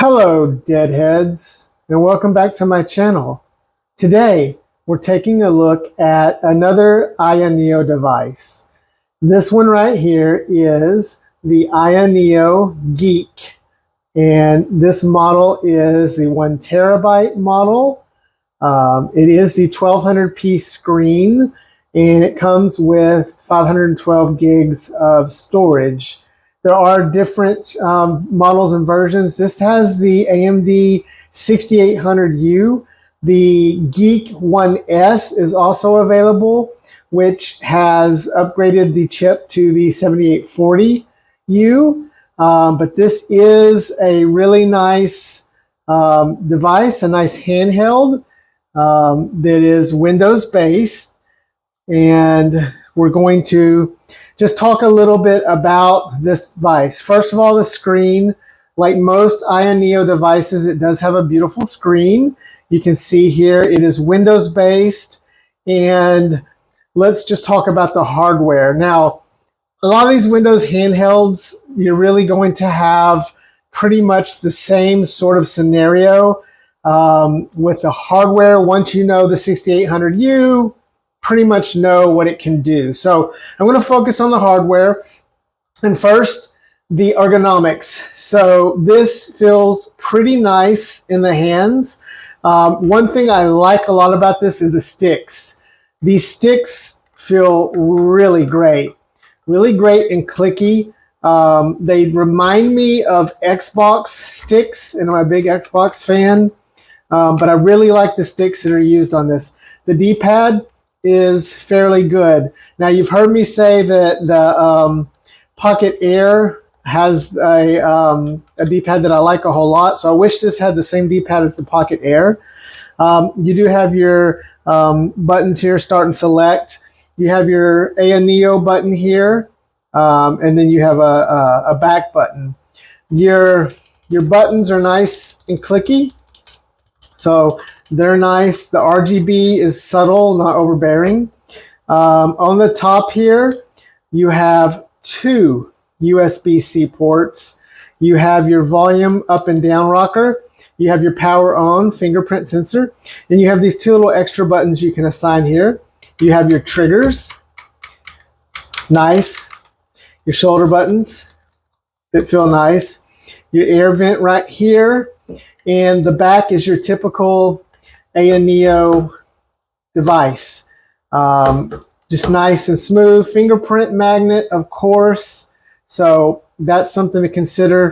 Hello deadheads, and welcome back to my channel. Today we're taking a look at another Ayaneo device. This one right here is the Ayaneo Geek, and this model is the 1 terabyte model. It is the 1200p screen, and it comes with 512 gigs of storage. There are different models and versions. This has the AMD 6800U. The Geek 1S is also available, which has upgraded the chip to the 7840U. But this is a really nice device, a nice handheld that is Windows based. And we're going to just talk a little bit about this device. First of all, the screen. Like most Ayaneo devices, it does have a beautiful screen. You can see here it is Windows based. And let's just talk about the hardware. Now, a lot of these Windows handhelds, you're really going to have pretty much the same sort of scenario with the hardware. Once you know the 6800U, pretty much know what it can do. So I'm going to focus on the hardware. And first, the ergonomics. So this feels pretty nice in the hands. One thing I like a lot about this is the sticks. These sticks feel really great and clicky. They remind me of Xbox sticks, and I'm a big Xbox fan. But I really like the sticks that are used on this. The D-pad is fairly good. Now, you've heard me say that the Pocket Air has a D-pad that I like a whole lot, so I wish this had the same D-pad as the Pocket Air. You do have your buttons here, start and select. You have your Ayaneo button here, and then you have a back button. Your buttons are nice and clicky, so they're nice. The RGB is subtle, not overbearing. On the top here, you have 2 USB-C ports. You have your volume up and down rocker. You have your power on fingerprint sensor. And you have these 2 little extra buttons you can assign here. You have your triggers. Nice. Your shoulder buttons that feel nice. Your air vent right here. And the back is your typical Ayaneo device. Just nice and smooth. Fingerprint magnet, of course. So that's something to consider.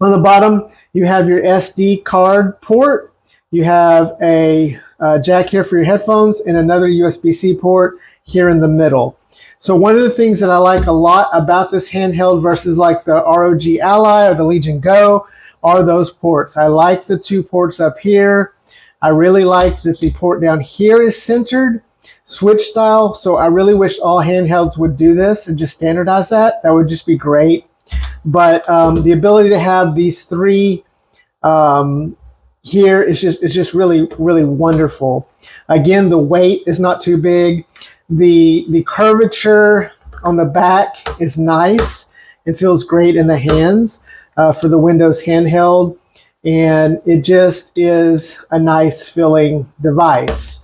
On the bottom, you have your SD card port. You have a jack here for your headphones and another USB-C port here in the middle. So one of the things that I like a lot about this handheld versus like the ROG Ally or the Legion Go are those ports. I like the 2 ports up here. I really like that the port down here is centered, switch style. So I really wish all handhelds would do this and just standardize that. That would just be great. But the ability to have these 3 here is just really wonderful. Again, the weight is not too big. The curvature on the back is nice. It feels great in the hands for the Windows handheld. And it just is a nice feeling device.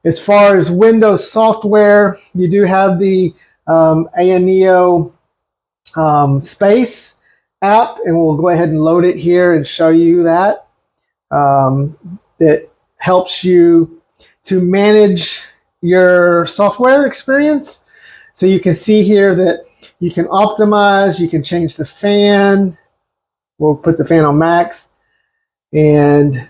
As far as Windows software, you do have the Ayaneo Space app, and we'll go ahead and load it here and show you that. That helps you to manage your software experience. So you can see here that you can optimize, you can change the fan. We'll put the fan on max, and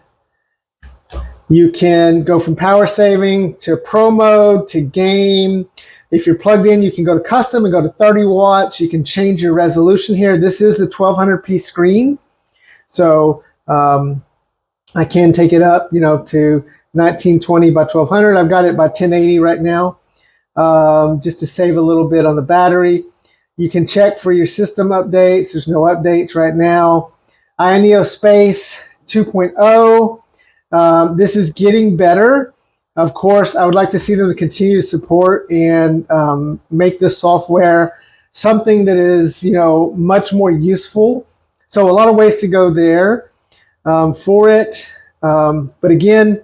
you can go from power saving to pro mode to game. If you're plugged in, you can go to custom and go to 30 watts. You can change your resolution here. This is the 1200p screen. So I can take it up, to 1920 by 1200. I've got it by 1080 right now, just to save a little bit on the battery. You can check for your system updates. There's no updates right now. Ayaneo Space 2.0. This is getting better. Of course, I would like to see them continue to support and make this software something that is, much more useful So a lot of ways to go there for it. But again,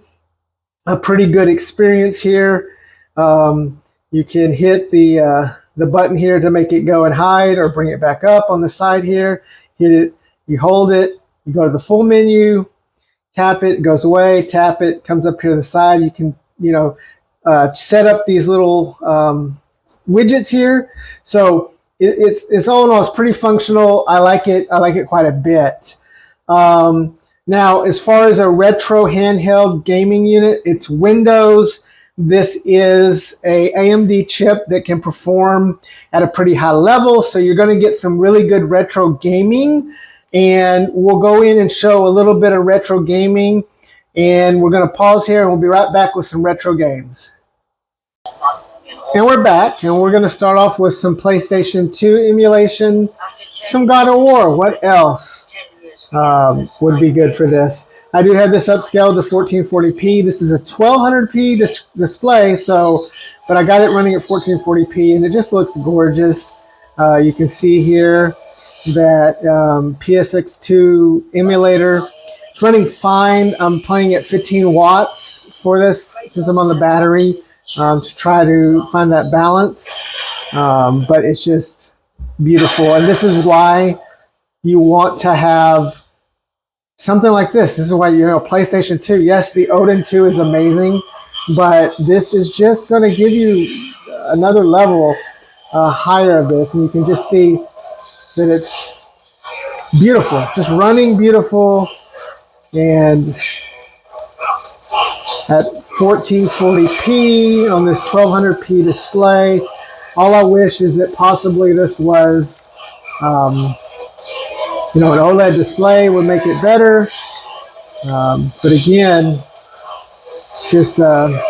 a pretty good experience here. You can hit the button here to make it go and hide or bring it back up on the side here. Hit it, you hold it, you go to the full menu, tap it, it goes away, tap it, comes up here to the side. You can, set up these little widgets here. So it's all in all, it's pretty functional. I like it quite a bit. Now, as far as a retro handheld gaming unit, it's Windows. This is a AMD chip that can perform at a pretty high level. So you're going to get some really good retro gaming. And we'll go in and show a little bit of retro gaming. And we're going to pause here and we'll be right back with some retro games. And we're back, and we're going to start off with some PlayStation 2 emulation, some God of War. What else would be good for this? I do have this upscaled to 1440p. This is a 1200p display, but I got it running at 1440p, and it just looks gorgeous. You can see here that PSX2 emulator. It's running fine. I'm playing at 15 watts for this since I'm on the battery. To try to find that balance, but it's just beautiful. And this is why you want to have something like this. This is why, PlayStation 2, yes, the Odin 2 is amazing, but this is just going to give you another level higher of this. And you can just see that it's beautiful, just running beautiful. And at 1440p on this 1200p display. All I wish is that possibly this was, an OLED display would make it better. But again, just running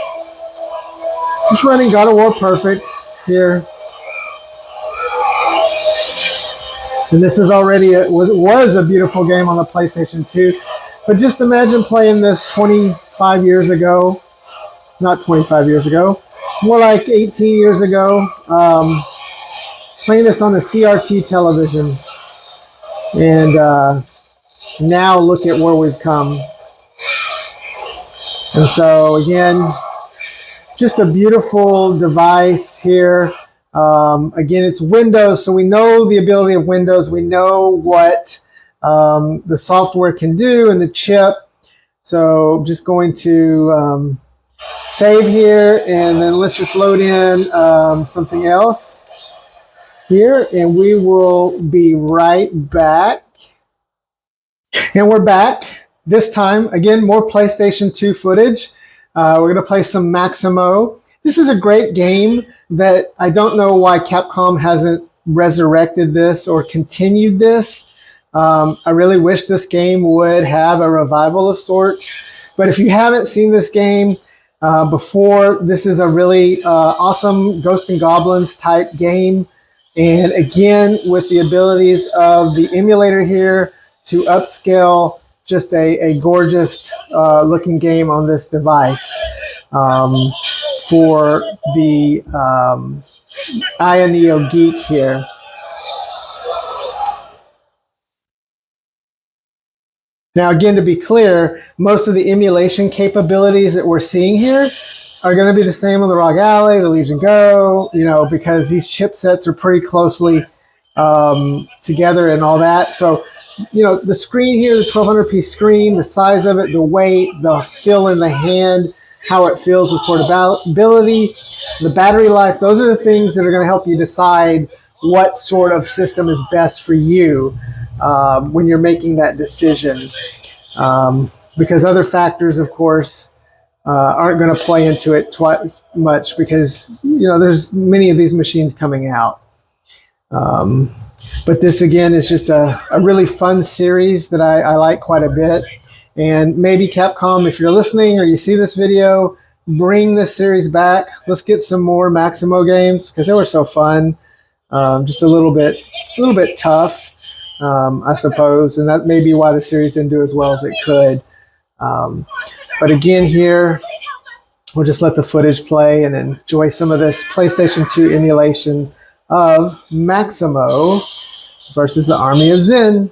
God of War perfect here. And this is already was a beautiful game on the PlayStation 2. But just imagine playing this 25 years ago, not 25 years ago, more like 18 years ago, playing this on a CRT television. And now look at where we've come. And so again, just a beautiful device here. Again, it's Windows, so we know the ability of Windows. We know what the software can do and the chip. So just going to save here, and then let's just load in something else here, and we will be right back. And we're back. This time, again, more PlayStation 2 footage. We're going to play some Maximo. This is a great game that I don't know why Capcom hasn't resurrected this or continued this. I really wish this game would have a revival of sorts. But if you haven't seen this game before, this is a really awesome Ghosts and Goblins type game. And again, with the abilities of the emulator here to upscale just a gorgeous looking game on this device for the Ayaneo Geek here. Now, again, to be clear, most of the emulation capabilities that we're seeing here are going to be the same on the ROG Ally, the Legion Go, because these chipsets are pretty closely together and all that. So, the screen here, the 1200p screen, the size of it, the weight, the feel in the hand, how it feels with portability, the battery life, those are the things that are going to help you decide what sort of system is best for you when you're making that decision. Because other factors, of course, aren't going to play into it much because, there's many of these machines coming out. But this, again, is just a really fun series that I like quite a bit. And maybe Capcom, if you're listening or you see this video, bring this series back. Let's get some more Maximo games because they were so fun. Just a little bit tough, I suppose. And that may be why the series didn't do as well as it could. But again, here, we'll just let the footage play and enjoy some of this PlayStation 2 emulation of Maximo versus the Army of Zen.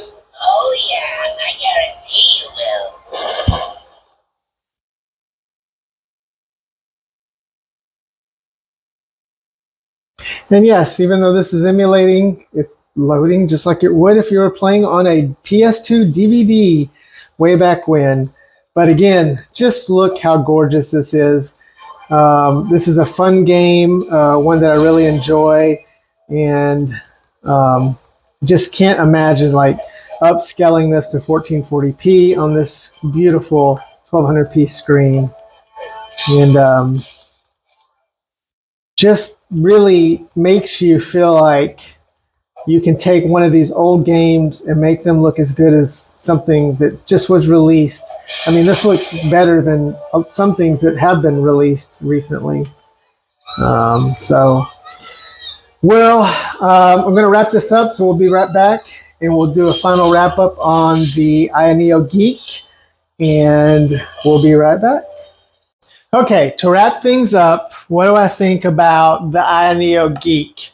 Oh yeah, I guarantee you will. And yes, even though this is emulating, it's loading just like it would if you were playing on a PS2 DVD way back when. But again, just look how gorgeous this is. This is a fun game, one that I really enjoy, and just can't imagine like upscaling this to 1440p on this beautiful 1200p screen. And just really makes you feel like you can take one of these old games and make them look as good as something that just was released. I mean, this looks better than some things that have been released recently. So, well, I'm going to wrap this up, so we'll be right back, and we'll do a final wrap up on the Ayaneo Geek, and we'll be right back. Okay, to wrap things up, what do I think about the Ayaneo Geek?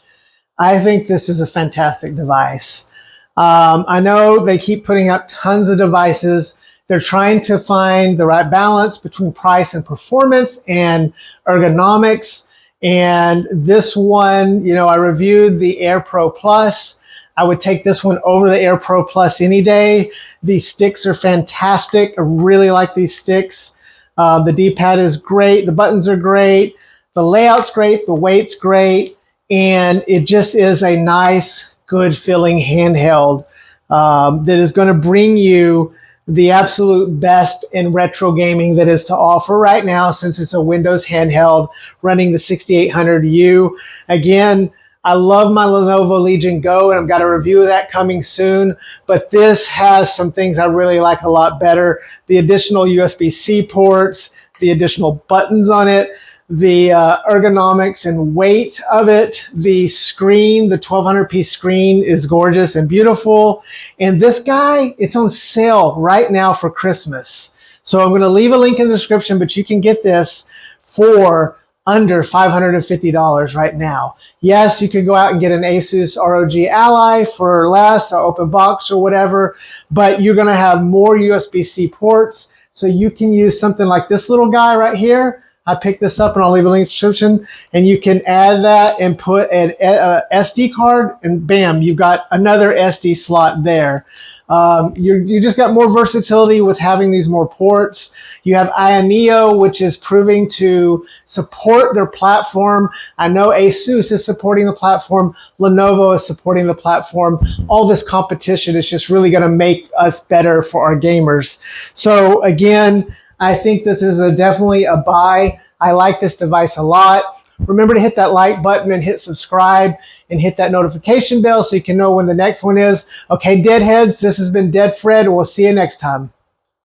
I think this is a fantastic device. I know they keep putting out tons of devices. They're trying to find the right balance between price and performance and ergonomics. And this one, I reviewed the Air Pro Plus. I would take this one over the Air Pro Plus any day. These sticks are fantastic. I really like these sticks. The D-pad is great. The buttons are great. The layout's great. The weight's great. And it just is a nice, good feeling handheld that is going to bring you the absolute best in retro gaming that is to offer right now, since it's a Windows handheld running the 6800U. Again, I love my Lenovo Legion Go, and I've got a review of that coming soon, but this has some things I really like a lot better. The additional USB-C ports, the additional buttons on it, the ergonomics and weight of it, the screen, the 1200p screen is gorgeous and beautiful. And this guy, it's on sale right now for Christmas. So I'm going to leave a link in the description, but you can get this for under $550 right now. Yes, you could go out and get an Asus ROG Ally for less, or open box or whatever, but you're going to have more USB-C ports, so you can use something like this little guy right here. I picked this up, and I'll leave a link in the description, and you can add that and put an SD card, and bam, you've got another SD slot there. You just got more versatility with having these more ports. You have Ayaneo, which is proving to support their platform. I know Asus is supporting the platform. Lenovo is supporting the platform. All this competition is just really going to make us better for our gamers. So again, I think this is definitely a buy. I like this device a lot. Remember to hit that like button and hit subscribe and hit that notification bell so you can know when the next one is. Okay, Deadheads, this has been Dead Fred, and we'll see you next time.